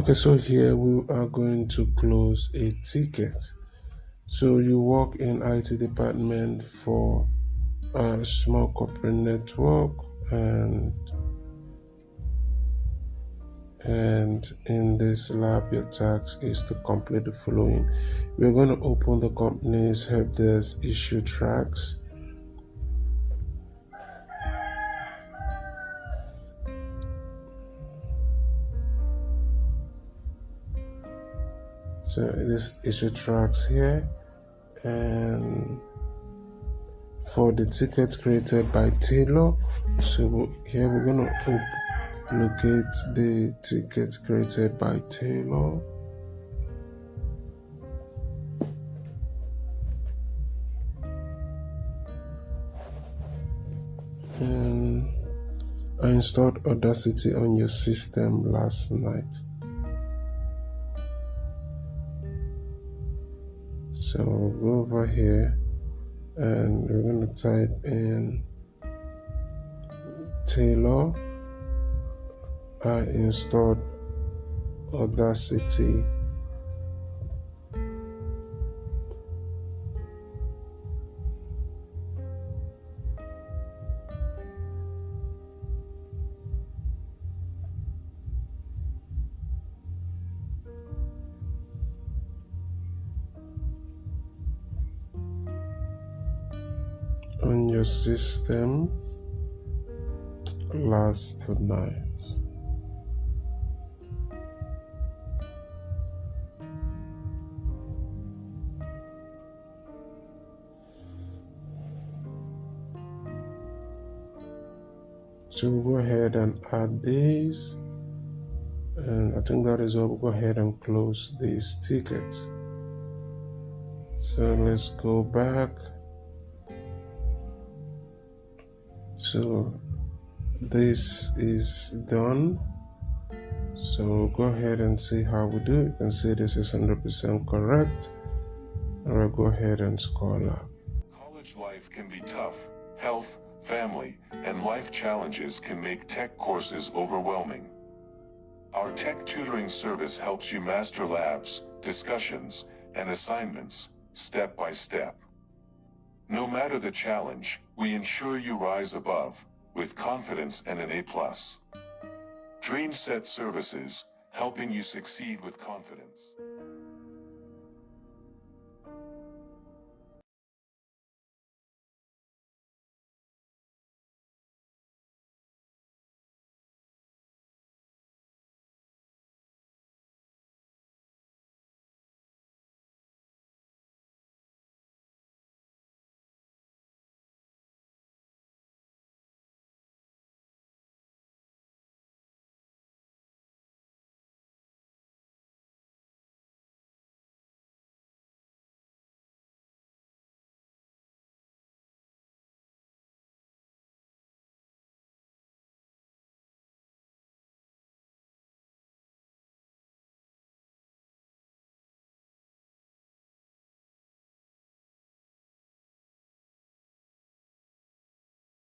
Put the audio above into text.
Okay, so here we are going to close a ticket. So you work in IT department for a small corporate network, and in this lab your task is to complete the following. We're going to open the company's help desk issue tracks. So this issue tracks here, and for the ticket created by Taylor, so here we're going to locate the ticket created by Taylor. And I installed Audacity on your system last night. So we'll go over here and we're going to type in Taylor. I installed Audacity. On your system last night. So we'll go ahead and add these, and I think that is all. We'll go ahead and close these tickets. So let's go back. So this is done. So we'll go ahead and see how we do. You can see this is 100% correct. And we'll go ahead and score lab. College life can be tough. Health, family, and life challenges can make tech courses overwhelming. Our tech tutoring service helps you master labs, discussions, and assignments, step by step. No matter the challenge, we ensure you rise above, with confidence and an A+. Dream Set Services, helping you succeed with confidence.